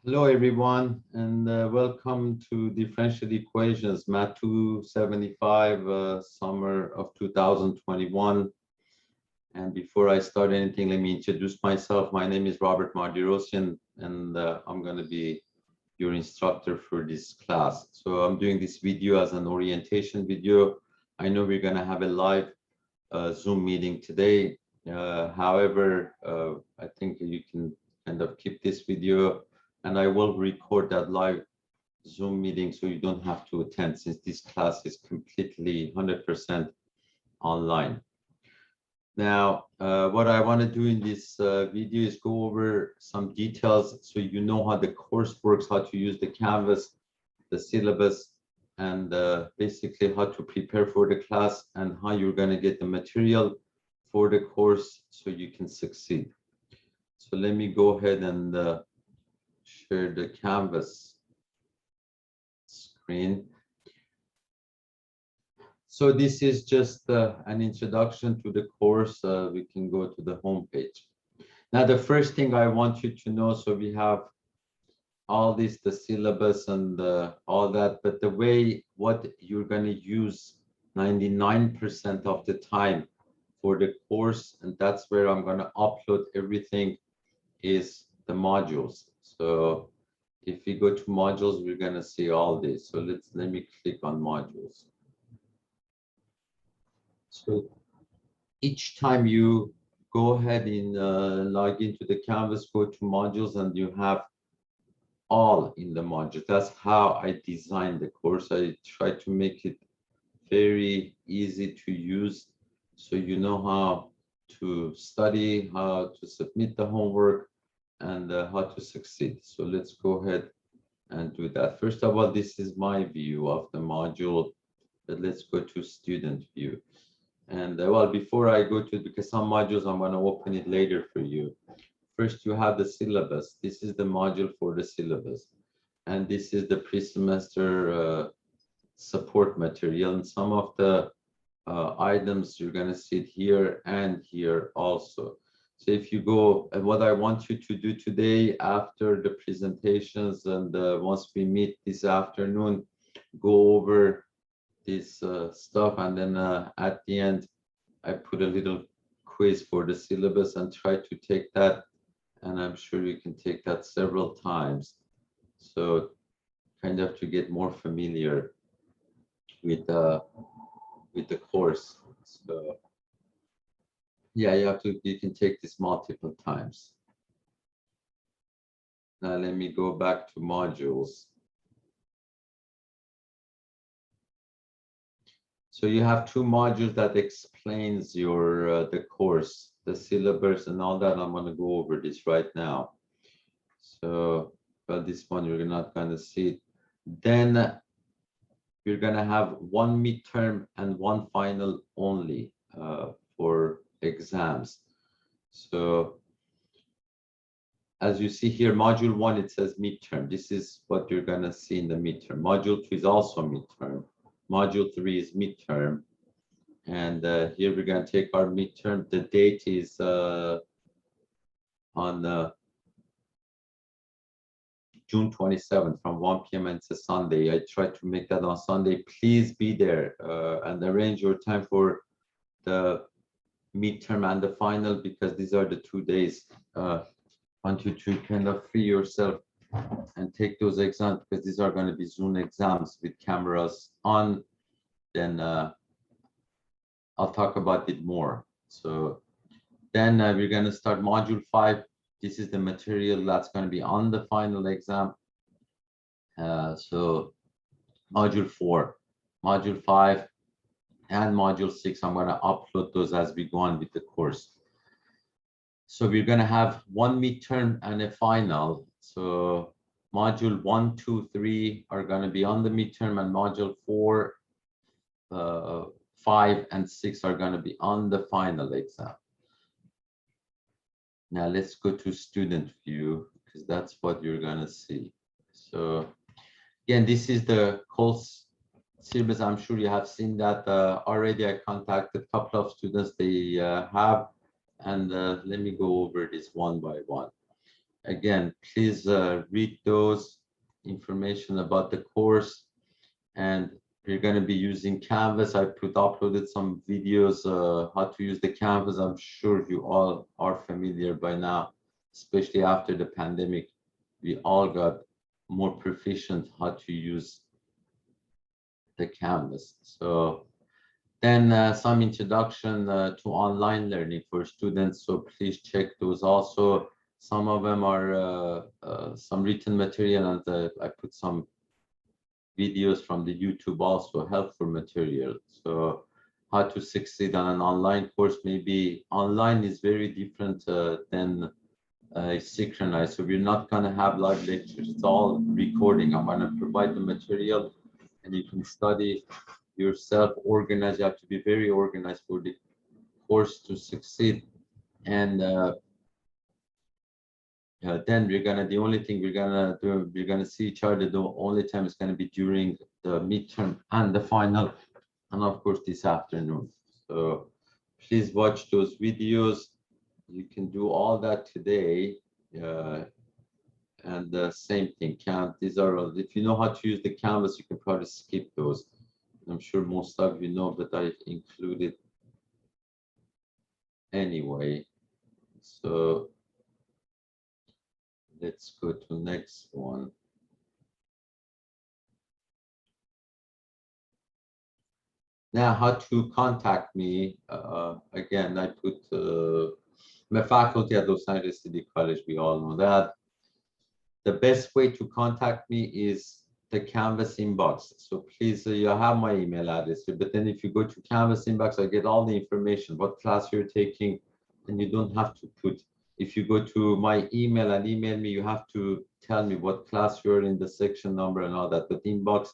Hello, everyone, and welcome to Differential Equations, Math 275, summer of 2021. And before I start anything, let me introduce myself. My name is Robert Mardirosyan, and I'm going to be your instructor for this class. So I'm doing this video as an orientation video. I know we're going to have a live Zoom meeting today. However, I think you can kind of keep this video and I will record that live Zoom meeting so you don't have to attend since this class is completely 100% online. Now, what I want to do in this video is go over some details so you know how the course works, how to use the Canvas, the syllabus, and basically how to prepare for the class and how you're going to get the material for the course so you can succeed. So let me go ahead and share the Canvas screen. So this is just an introduction to the course. We can go to the home page. Now, the first thing I want you to know, so we have all this, the syllabus and all that, but the way what you're going to use 99% of the time for the course, and that's where I'm going to upload everything, is the modules. So if we go to modules, we're going to see all this. So let me click on modules. So each time you go ahead and log into the Canvas, go to modules, and you have all in the module. That's how I designed the course. I try to make it very easy to use so you know how to study, how to submit the homework, and how to succeed. So let's go ahead and do that. First of all, this is my view of the module, but let's go to student view. And well, before I go to, because some modules I'm going to open it later for you. First, you have the syllabus. This is the module for the syllabus. And this is the pre-semester support material. And some of the items you're going to see it here and here also. So if you go, and what I want you to do today after the presentations and once we meet this afternoon, go over this stuff, and then at the end, I put a little quiz for the syllabus and try to take that, and I'm sure you can take that several times. So kind of to get more familiar with the course. So yeah, you can take this multiple times. Now let me go back to modules. So you have two modules that explains your the course, the syllabus and all that. I'm going to go over this right now. So, well, this one you're not going to see it. Then you're going to have one midterm and one final only for exams. So as you see here, module 1, it says midterm. This is what you're going to see in the midterm. Module 2 is also midterm. Module 3 is midterm. And here we're going to take our midterm. The date is on June 27th from 1 p.m. and it's a Sunday. I try to make that on Sunday. Please be there and arrange your time for the midterm and the final, because these are the 2 days. I want you to kind of free yourself and take those exams, because these are going to be Zoom exams with cameras on. Then I'll talk about it more. So then we're going to start module 5. This is the material that's going to be on the final exam. So module 4, module 5, and module 6, I'm going to upload those as we go on with the course. So we're going to have one midterm and a final. So module 1, 2, 3 are going to be on the midterm, and module 4, 5, and 6 are going to be on the final exam. Now let's go to student view, because that's what you're going to see. So again, this is the course syllabus. I'm sure you have seen that already. I contacted a couple of students, they have, and let me go over this one by one. again, please read those information about the course. And we're going to be using Canvas. I uploaded some videos how to use the Canvas. I'm sure you all are familiar by now, especially after the pandemic. We all got more proficient how to use the Canvas. So then some introduction to online learning for students. So please check those also. Some of them are some written material, and I put some videos from the YouTube also, helpful material. So how to succeed on an online course. Maybe online is very different than synchronized. So we're not going to have live lectures. It's all recording. I'm going to provide the material and you can study yourself, organize. You have to be very organized for the course to succeed. And then the only thing we're gonna do, we're gonna see each other. The only time is gonna be during the midterm and the final, and of course this afternoon. So please watch those videos. You can do all that today. And the same thing, these are all, if you know how to use the Canvas, you can probably skip those. I'm sure most of you know, but I included anyway. So let's go to next one. Now, how to contact me? Again, I put my faculty at Los Angeles City College. We all know that. The best way to contact me is the Canvas inbox. So please, you have my email address here. But then if you go to Canvas inbox, I get all the information, what class you're taking, and you don't have to put. If you go to my email and email me, you have to tell me what class you're in, the section number, and all that. But inbox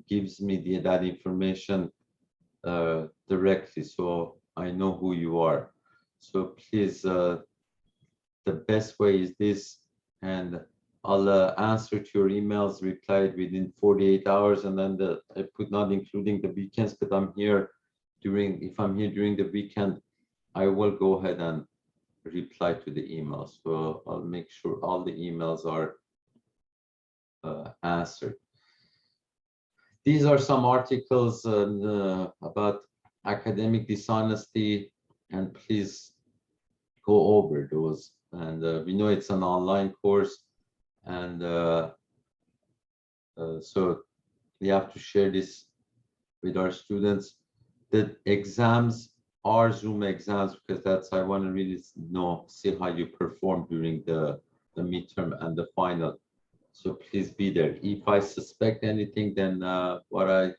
gives me that information directly, so I know who you are. So please, the best way is this, and I'll answer to your emails replied within 48 hours, and then I put not including the weekends, but I'm here if I'm here during the weekend, I will go ahead and reply to the emails. So I'll make sure all the emails are answered. These are some articles about academic dishonesty, and please go over those. And we know it's an online course, and so we have to share this with our students. The exams are Zoom exams, because I want to really see how you perform during the midterm and the final. So please be there. If I suspect anything, then what I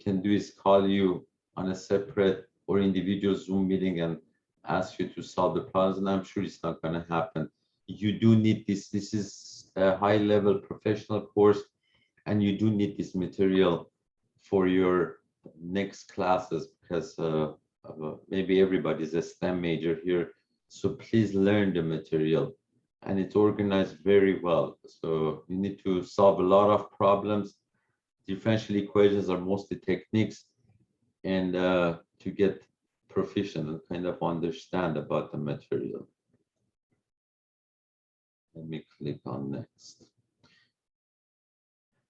can do is call you on a separate or individual Zoom meeting and ask you to solve the problems. And I'm sure it's not going to happen. You do need this. This is a high-level professional course, and you do need this material for your next classes, because maybe everybody's a STEM major here. So please learn the material. And it's organized very well. So you need to solve a lot of problems. Differential equations are mostly techniques, and to get proficient and kind of understand about the material. Let me click on next.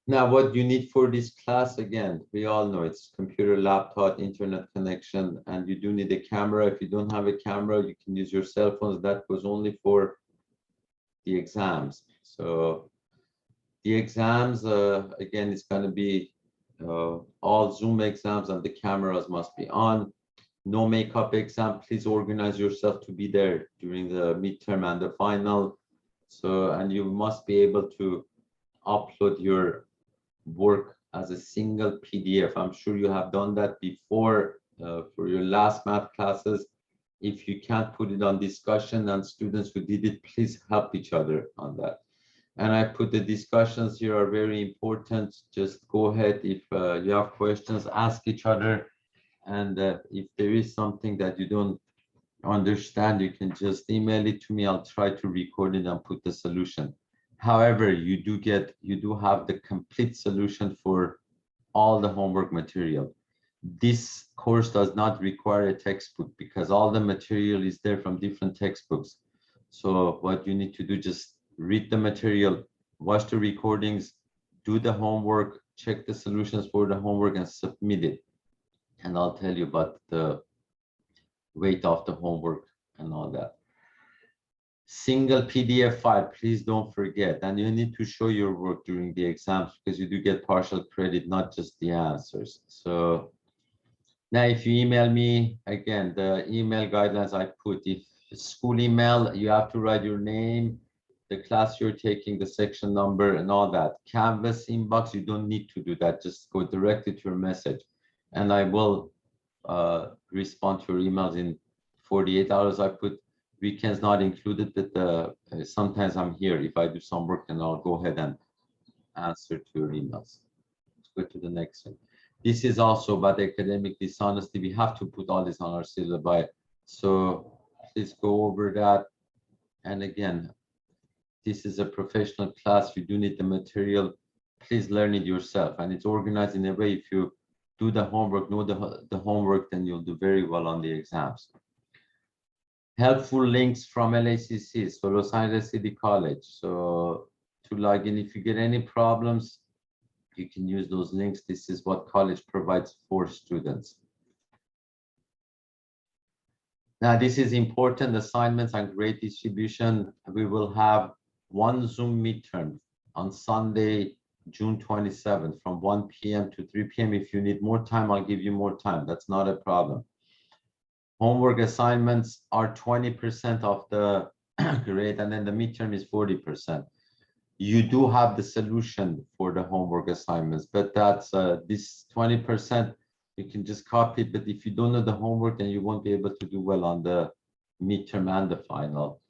Now, what you need for this class, again, we all know it's computer, laptop, internet connection, and you do need a camera. If you don't have a camera, you can use your cell phones. That was only for the exams. So the exams, again, it's going to be all Zoom exams, and the cameras must be on. No makeup exam. Please organize yourself to be there during the midterm and the final. So, and you must be able to upload your work as a single PDF. I'm sure you have done that before for your last math classes. If you can't put it on discussion, and students who did it, please help each other on that. And I put the discussions here are very important. Just go ahead. If you have questions, ask each other. And if there is something that you don't understand, you can just email it to me. I'll try to record it and put the solution. However, you do have the complete solution for all the homework material. This course does not require a textbook, because all the material is there from different textbooks. So what you need to do, just read the material, watch the recordings, do the homework, check the solutions for the homework and submit it. And I'll tell you about the weight of the homework and all that. Single PDF file, please don't forget. And you need to show your work during the exams because you do get partial credit, not just the answers. So now if you email me, again, the email guidelines I put, if school email, you have to write your name, the class you're taking, the section number and all that. Canvas inbox, you don't need to do that. Just go directly to your message. And I will respond to your emails in 48 hours. I put weekends not included, but sometimes I'm here. If I do some work, then I'll go ahead and answer to your emails. Let's go to the next one. This is also about academic dishonesty. We have to put all this on our syllabi. So please go over that. And again, this is a professional class. You do need the material. Please learn it yourself. And it's organized in a way, if you do the homework, know the homework, then you'll do very well on the exams. Helpful links from LACC, so Los Angeles City College. So to log in, if you get any problems, you can use those links. This is what college provides for students. Now, this is important, assignments and grade distribution. We will have one Zoom midterm on Sunday, June 27th from 1 p.m. to 3 p.m. If you need more time, I'll give you more time. That's not a problem. Homework assignments are 20% of the grade, and then the midterm is 40%. You do have the solution for the homework assignments, but that's this 20%, you can just copy it. But if you don't know the homework, then you won't be able to do well on the midterm and the final.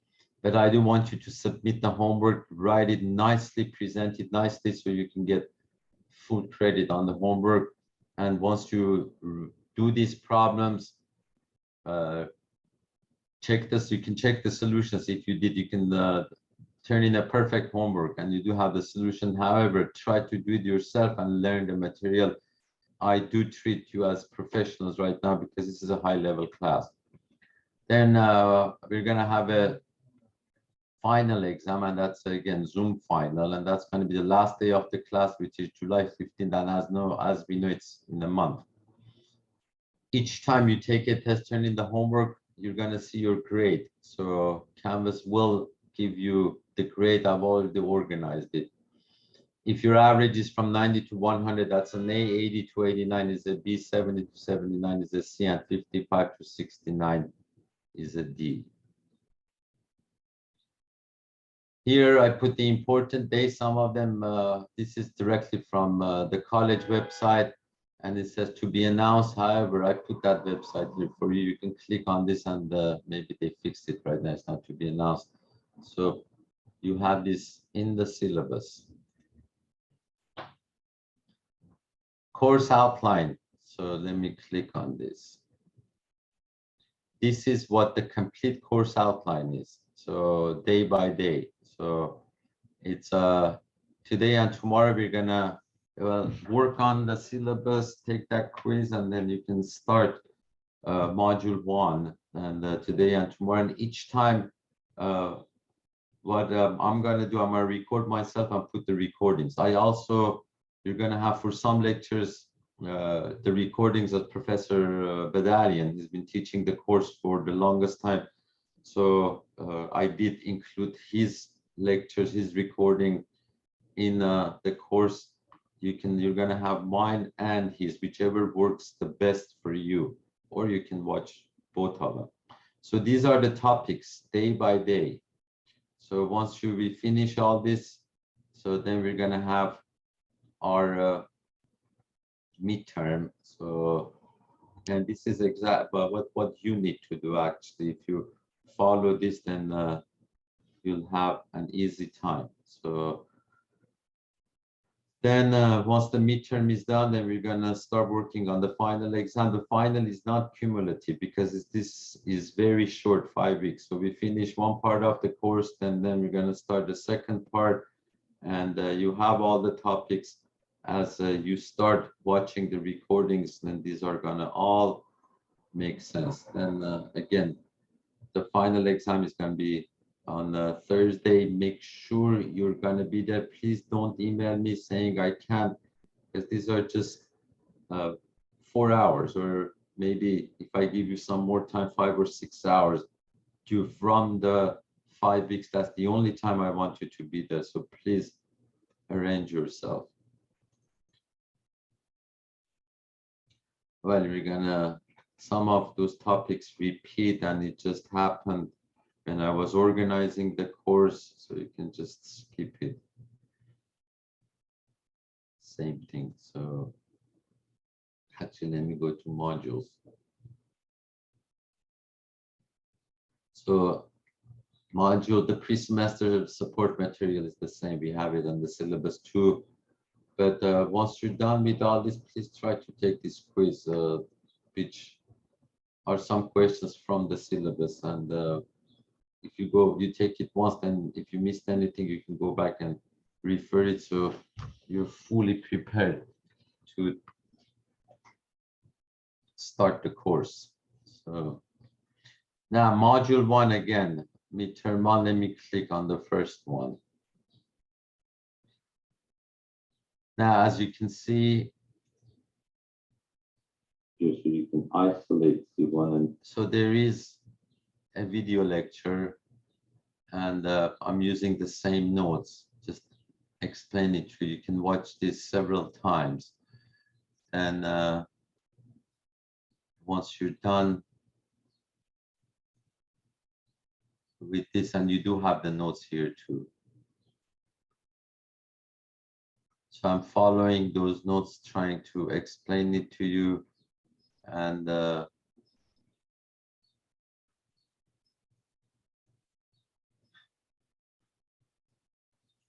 But I do want you to submit the homework, write it nicely, present it nicely, so you can get full credit on the homework. And once you do these problems, check this, you can check the solutions. If you did, you can turn in a perfect homework and you do have the solution. However, try to do it yourself and learn the material. I do treat you as professionals right now because this is a high level class. Then we're gonna have a final exam, and that's again Zoom final, and that's going to be the last day of the class, which is July 15th. And as we know, it's in a month. Each time you take a test, turn in the homework, you're going to see your grade. So Canvas will give you the grade. I've already organized it. If your average is from 90 to 100, that's an A. 80 to 89 is a B. 70 to 79 is a C, and 55 to 69 is a D. Here I put the important days. Some of them, this is directly from the college website, and it says to be announced. However, I put that website here for you. You can click on this, and maybe they fixed it right now. It's not to be announced. So you have this in the syllabus. Course outline. So let me click on this. This is what the complete course outline is. So day by day. So it's today and tomorrow we're gonna work on the syllabus, take that quiz, and then you can start module 1. And today and tomorrow, and each time what I'm gonna do, I'm gonna record myself and put the recordings. You're gonna have for some lectures the recordings of Professor Badalian. He's been teaching the course for the longest time. So I did include his lectures, his recording in the course. You're gonna have mine and his, whichever works the best for you, or you can watch both of them. So these are the topics day by day. So once we finish all this, so then we're gonna have our midterm. So, and this is exactly what you need to do actually. If you follow this, then you'll have an easy time. So then once the midterm is done, then we're gonna start working on the final exam. The final is not cumulative because this is very short, 5 weeks. So we finish one part of the course, and then we're gonna start the second part, and you have all the topics. As you start watching the recordings, then these are gonna all make sense. Then again, the final exam is gonna be on Thursday. Make sure you're gonna be there. Please don't email me saying I can't, because these are just 4 hours, or maybe if I give you some more time, 5 or 6 hours to from the 5 weeks. That's the only time I want you to be there. So please arrange yourself. Well, we're gonna, some of those topics repeat, and it just happened when I was organizing the course, so you can just skip it. Same thing. So actually, let me go to modules. So module, the pre-semester support material is the same. We have it on the syllabus too. But once you're done with all this, please try to take this quiz, which are some questions from the syllabus. And if you take it once, then if you missed anything, you can go back and refer it, so you're fully prepared to start the course. So now module 1 again, midterm 1, let me click on the first one. Now, as you can see, you can isolate the one. And so there is a video lecture, and I'm using the same notes, just explain it to you. You can watch this several times. And once you're done with this, and you do have the notes here too. So I'm following those notes, trying to explain it to you. And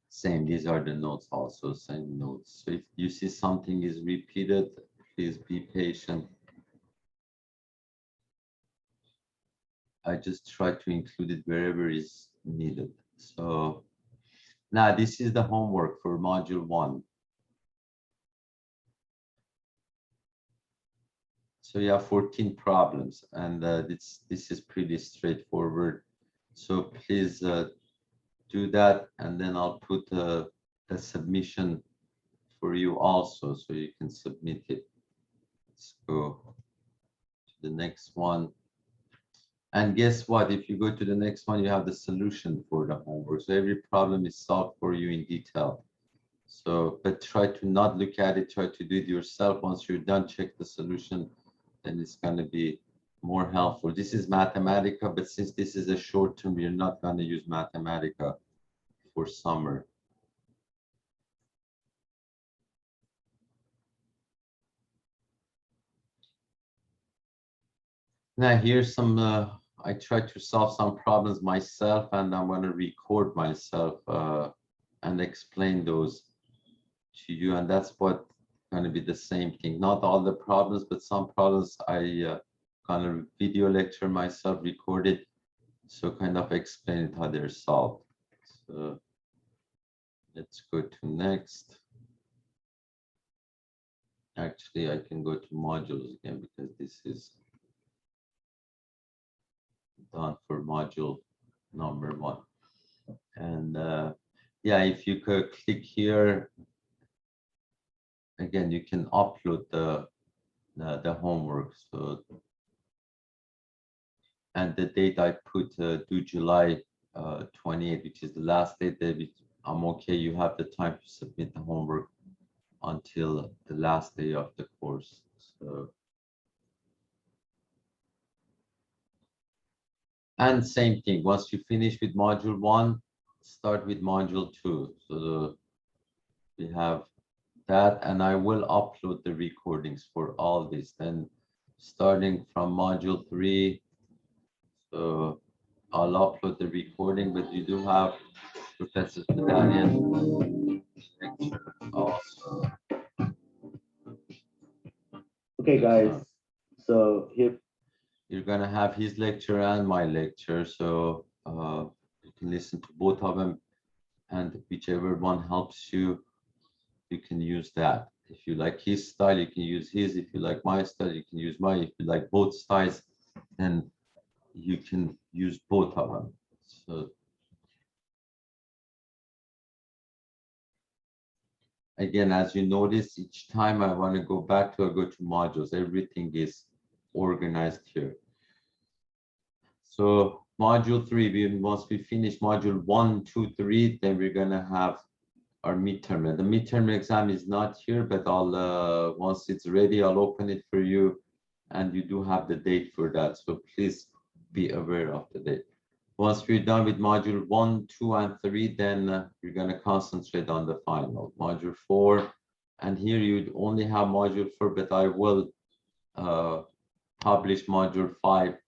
same, these are the notes also, same notes. So if you see something is repeated, please be patient. I just try to include it wherever is needed. So now this is the homework for module 1. So you have 14 problems, and this is pretty straightforward. So please do that, and then I'll put the submission for you also, so you can submit it. Let's go to the next one. And guess what? If you go to the next one, you have the solution for the homework. So every problem is solved for you in detail. So, but try to not look at it, try to do it yourself. Once you're done, check the solution, then it's going to be more helpful. This is Mathematica, but since this is a short term, you're not going to use Mathematica for summer. Now here's some, I tried to solve some problems myself, and I'm going to record myself and explain those to you. And that's what going to be the same thing. Not all the problems, but some problems I kind of video lecture myself, record it, so kind of explain how they're solved. So let's go to next. Actually, I can go to modules again, because this is done for module number 1. And yeah, if you could click here again, you can upload the homework. So, and the date I put due July 28, which is the last date that I'm okay. You have the time to submit the homework until the last day of the course. So, and same thing, once you finish with module 1, start with module 2. So we have that, and I will upload the recordings for all this. Then starting from module 3, so I'll upload the recording, but you do have Professor Fidanian lecture also. Okay, guys. So here you're gonna have his lecture and my lecture, so you can listen to both of them, and whichever one helps you, you can use that. If you like his style, you can use his. If you like my style, you can use mine. If you like both styles, then you can use both of them. So again, as you notice, each time I want to go back to, I go to modules, everything is organized here. So module 3, once we finish module 1, 2, 3, then we're gonna have our midterm. And the midterm exam is not here, but I'll once it's ready, I'll open it for you, and you do have the date for that. So please be aware of the date. Once we're done with module 1, 2, and 3, then we're gonna concentrate on the final module 4. And here you'd only have module 4, but I will publish module 5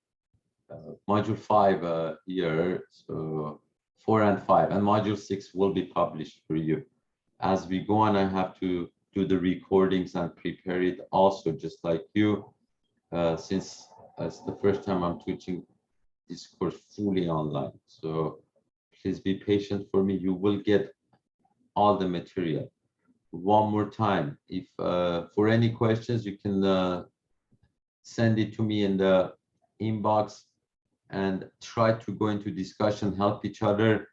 here, so 4 and 5, and module 6 will be published for you. As we go on, I have to do the recordings and prepare it also, just like you, since it's the first time I'm teaching this course fully online. So please be patient for me. You will get all the material. One more time, if for any questions, you can send it to me in the inbox, and try to go into discussion, help each other.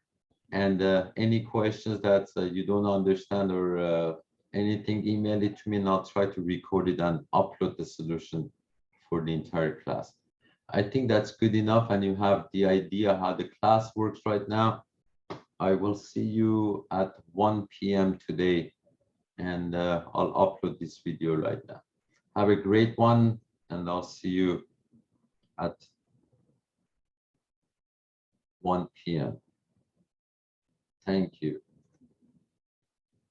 And any questions that you don't understand or anything, email it to me and I'll try to record it and upload the solution for the entire class. I think that's good enough, and you have the idea how the class works right now. I will see you at 1 p.m. today, and I'll upload this video right now. Have a great one, and I'll see you at 1 p.m. Thank you.